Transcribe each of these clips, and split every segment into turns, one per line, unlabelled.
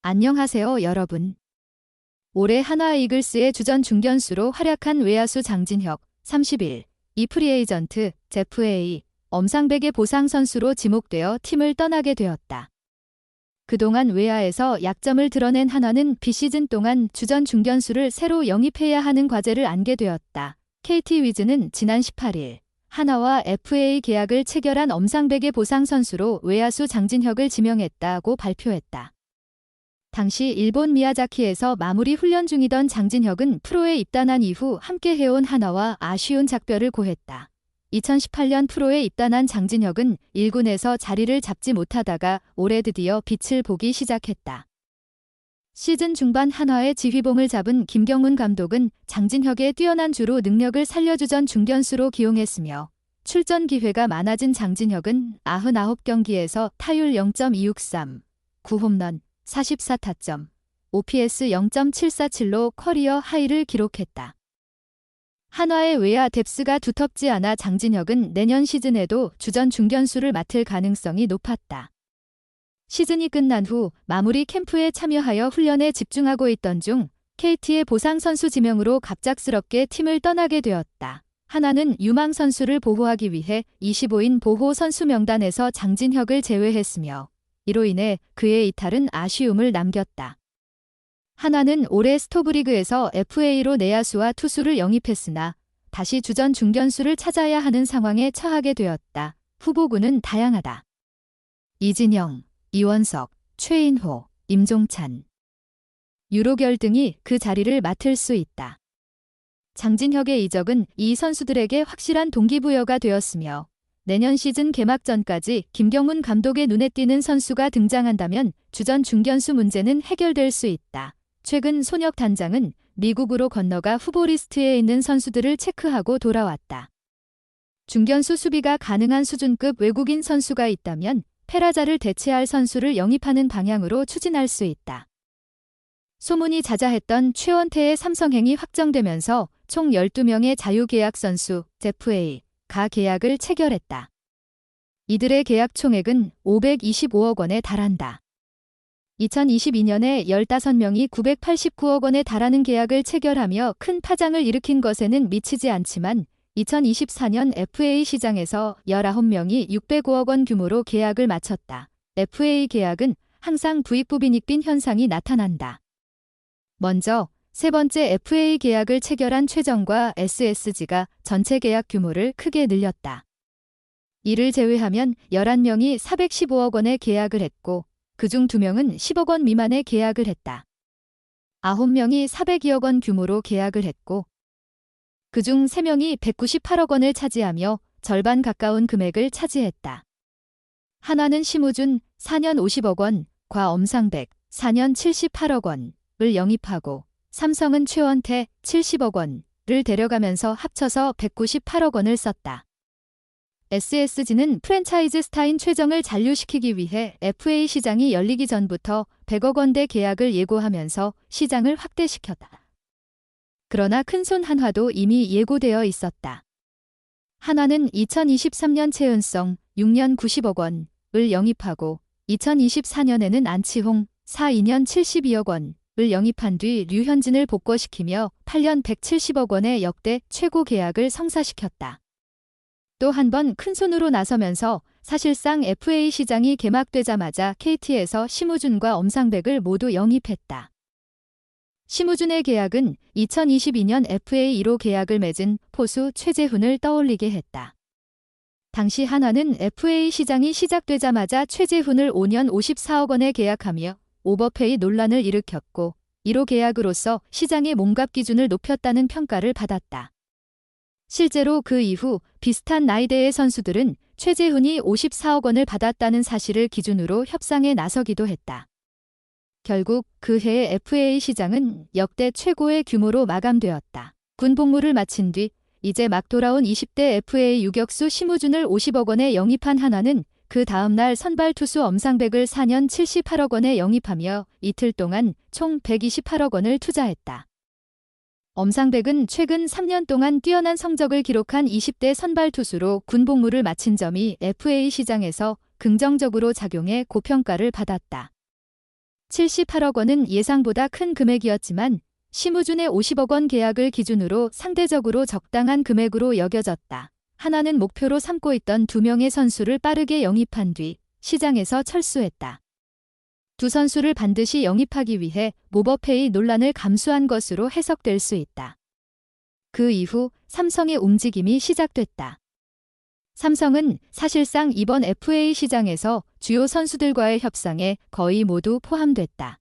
안녕하세요, 여러분. 올해 한화 이글스의 주전 중견수로 활약한 외야수 장진혁, 30일, 이 프리에이전트, 제프A, 엄상백의 보상 선수로 지목되어 팀을 떠나게 되었다. 그동안 외야에서 약점을 드러낸 한화는 비시즌 동안 주전 중견수를 새로 영입해야 하는 과제를 안게 되었다. KT 위즈는 지난 18일, 한화와 FA 계약을 체결한 엄상백의 보상 선수로 외야수 장진혁을 지명했다고 발표했다. 당시 일본 미야자키에서 마무리 훈련 중이던 장진혁은 프로에 입단한 이후 함께 해온 한화와 아쉬운 작별을 고했다. 2018년 프로에 입단한 장진혁은 1군에서 자리를 잡지 못하다가 올해 드디어 빛을 보기 시작했다. 시즌 중반 한화의 지휘봉을 잡은 김경문 감독은 장진혁의 뛰어난 주로 능력을 살려주전 중견수로 기용했으며 출전 기회가 많아진 장진혁은 99경기에서 타율 0.263, 9홈런, 44타점, OPS 0.747로 커리어 하이를 기록했다. 한화의 외야 뎁스가 두텁지 않아 장진혁은 내년 시즌에도 주전 중견수를 맡을 가능성이 높았다. 시즌이 끝난 후 마무리 캠프에 참여하여 훈련에 집중하고 있던 중 KT의 보상 선수 지명으로 갑작스럽게 팀을 떠나게 되었다. 한화는 유망 선수를 보호하기 위해 25인 보호 선수 명단에서 장진혁을 제외했으며 이로 인해 그의 이탈은 아쉬움을 남겼다. 한화는 올해 스토브리그에서 FA로 내야수와 투수를 영입했으나 다시 주전 중견수를 찾아야 하는 상황에 처하게 되었다. 후보군은 다양하다. 이진영, 이원석, 최인호, 임종찬, 유로결 등이 그 자리를 맡을 수 있다. 장진혁의 이적은 이 선수들에게 확실한 동기부여가 되었으며 내년 시즌 개막 전까지 김경문 감독의 눈에 띄는 선수가 등장한다면 주전 중견수 문제는 해결될 수 있다. 최근 손혁 단장은 미국으로 건너가 후보 리스트에 있는 선수들을 체크하고 돌아왔다. 중견수 수비가 가능한 수준급 외국인 선수가 있다면 페라자를 대체할 선수를 영입하는 방향으로 추진할 수 있다. 소문이 자자했던 최원태의 삼성행이 확정되면서 총 12명의 자유계약 선수, 제프A,가 계약을 체결했다. 이들의 계약 총액은 525억 원에 달한다. 2022년에 15명이 989억 원에 달하는 계약을 체결하며 큰 파장을 일으킨 것에는 미치지 않지만 2024년 FA 시장에서 19명이 605억 원 규모로 계약을 마쳤다. FA 계약은 항상 부익부빈익빈 현상이 나타난다. 먼저 세 번째 FA 계약을 체결한 최정과 SSG가 전체 계약 규모를 크게 늘렸다. 이를 제외하면 11명이 415억 원의 계약을 했고 그중 2명은 10억 원 미만의 계약을 했다. 9명이 402억 원 규모로 계약을 했고 그중 3명이 198억 원을 차지하며 절반 가까운 금액을 차지했다. 한화는 심우준 4년 50억 원, 과 엄상백 4년 78억 원을 영입하고 삼성은 최원태 70억 원을 데려가면서 합쳐서 198억 원을 썼다. SSG는 프랜차이즈 스타인 최정을 잔류시키기 위해 FA 시장이 열리기 전부터 100억 원대 계약을 예고하면서 시장을 확대시켰다. 그러나 큰손 한화도 이미 예고되어 있었다. 한화는 2023년 최은성 6년 90억 원을 영입하고 2024년에는 안치홍 2년 72억 원을 영입한 뒤 류현진을 복권시키며 8년 170억 원의 역대 최고 계약을 성사시켰다. 또 한 번 큰손으로 나서면서 사실상 FA 시장이 개막되자마자 KT에서 심우준과 엄상백을 모두 영입했다. 심우준의 계약은 2022년 FA 1호 계약을 맺은 포수 최재훈을 떠올리게 했다. 당시 한화는 FA 시장이 시작되자마자 최재훈을 5년 54억 원에 계약하며 오버페이 논란을 일으켰고 1호 계약으로서 시장의 몸값 기준을 높였다는 평가를 받았다. 실제로 그 이후 비슷한 나이대의 선수들은 최재훈이 54억 원을 받았다는 사실을 기준으로 협상에 나서기도 했다. 결국 그 해의 FA 시장은 역대 최고의 규모로 마감되었다. 군 복무를 마친 뒤 이제 막 돌아온 20대 FA 유격수 심우준을 50억 원에 영입한 한화는 그 다음 날 선발 투수 엄상백을 4년 78억 원에 영입하며 이틀 동안 총 128억 원을 투자했다. 엄상백은 최근 3년 동안 뛰어난 성적을 기록한 20대 선발 투수로 군 복무를 마친 점이 FA 시장에서 긍정적으로 작용해 고평가를 받았다. 78억 원은 예상보다 큰 금액이었지만 심우준의 50억 원 계약을 기준으로 상대적으로 적당한 금액으로 여겨졌다. 하나는 목표로 삼고 있던 2명의 선수를 빠르게 영입한 뒤 시장에서 철수했다. 두 선수를 반드시 영입하기 위해 모버페이 논란을 감수한 것으로 해석될 수 있다. 그 이후 삼성의 움직임이 시작됐다. 삼성은 사실상 이번 FA 시장에서 주요 선수들과의 협상에 거의 모두 포함됐다.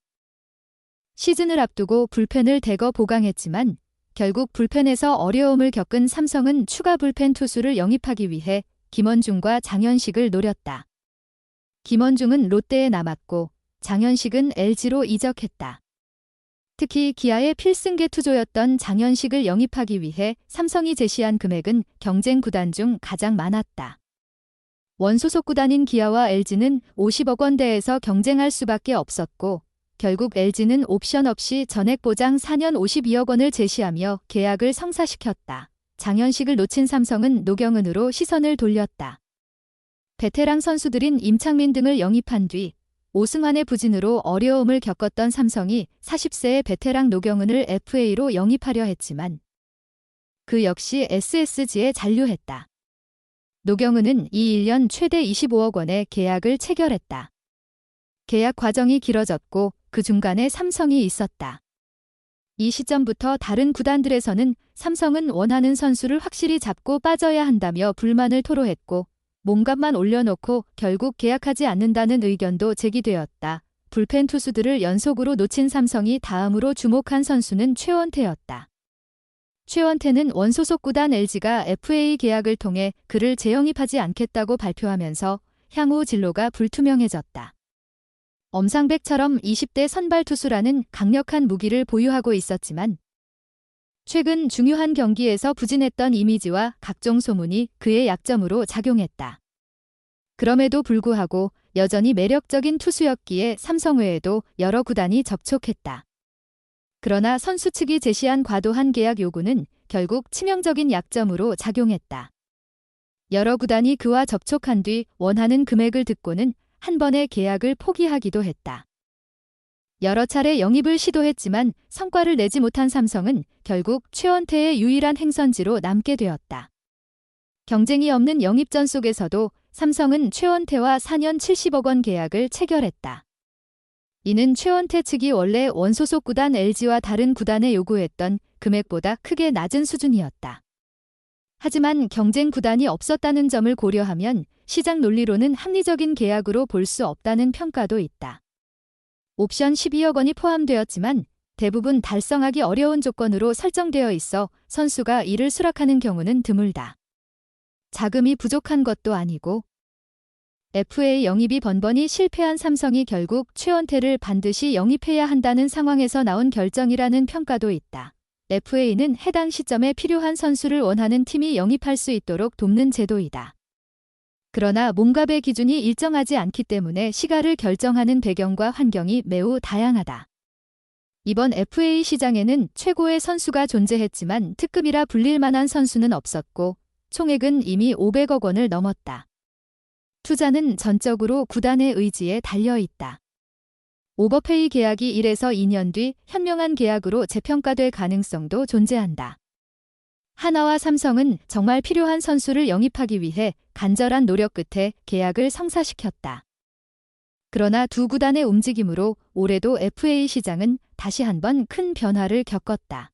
시즌을 앞두고 불펜을 대거 보강했지만 결국 불펜에서 어려움을 겪은 삼성은 추가 불펜 투수를 영입하기 위해 김원중과 장현식을 노렸다. 김원중은 롯데에 남았고 장현식은 LG로 이적했다. 특히 기아의 필승계 투조였던 장현식을 영입하기 위해 삼성이 제시한 금액은 경쟁 구단 중 가장 많았다. 원소속 구단인 기아와 LG는 50억 원대에서 경쟁할 수밖에 없었고 결국 LG는 옵션 없이 전액 보장 4년 52억 원을 제시하며 계약을 성사시켰다. 장현식을 놓친 삼성은 노경은으로 시선을 돌렸다. 베테랑 선수들인 임창민 등을 영입한 뒤 오승환의 부진으로 어려움을 겪었던 삼성이 40세의 베테랑 노경은을 FA로 영입하려 했지만 그 역시 SSG에 잔류했다. 노경은은 이 1년 최대 25억 원의 계약을 체결했다. 계약 과정이 길어졌고 그 중간에 삼성이 있었다. 이 시점부터 다른 구단들에서는 삼성은 원하는 선수를 확실히 잡고 빠져야 한다며 불만을 토로했고 몸값만 올려놓고 결국 계약하지 않는다는 의견도 제기되었다. 불펜 투수들을 연속으로 놓친 삼성이 다음으로 주목한 선수는 최원태였다. 최원태는 원소속 구단 LG가 FA 계약을 통해 그를 재영입하지 않겠다고 발표하면서 향후 진로가 불투명해졌다. 엄상백처럼 20대 선발 투수라는 강력한 무기를 보유하고 있었지만 최근 중요한 경기에서 부진했던 이미지와 각종 소문이 그의 약점으로 작용했다. 그럼에도 불구하고 여전히 매력적인 투수였기에 삼성 외에도 여러 구단이 접촉했다. 그러나 선수 측이 제시한 과도한 계약 요구는 결국 치명적인 약점으로 작용했다. 여러 구단이 그와 접촉한 뒤 원하는 금액을 듣고는 한 번의 계약을 포기하기도 했다. 여러 차례 영입을 시도했지만 성과를 내지 못한 삼성은 결국 최원태의 유일한 행선지로 남게 되었다. 경쟁이 없는 영입전 속에서도 삼성은 최원태와 4년 70억 원 계약을 체결했다. 이는 최원태 측이 원래 원소속 구단 LG와 다른 구단에 요구했던 금액보다 크게 낮은 수준이었다. 하지만 경쟁 구단이 없었다는 점을 고려하면 시장 논리로는 합리적인 계약으로 볼 수 없다는 평가도 있다. 옵션 12억 원이 포함되었지만 대부분 달성하기 어려운 조건으로 설정되어 있어 선수가 이를 수락하는 경우는 드물다. 자금이 부족한 것도 아니고 FA 영입이 번번이 실패한 삼성이 결국 최원태를 반드시 영입해야 한다는 상황에서 나온 결정이라는 평가도 있다. FA는 해당 시점에 필요한 선수를 원하는 팀이 영입할 수 있도록 돕는 제도이다. 그러나 몸값의 기준이 일정하지 않기 때문에 시가를 결정하는 배경과 환경이 매우 다양하다. 이번 FA 시장에는 최고의 선수가 존재했지만 특급이라 불릴 만한 선수는 없었고 총액은 이미 500억 원을 넘었다. 투자는 전적으로 구단의 의지에 달려있다. 오버페이 계약이 1에서 2년 뒤 현명한 계약으로 재평가될 가능성도 존재한다. 하나와 삼성은 정말 필요한 선수를 영입하기 위해 간절한 노력 끝에 계약을 성사시켰다. 그러나 두 구단의 움직임으로 올해도 FA 시장은 다시 한번 큰 변화를 겪었다.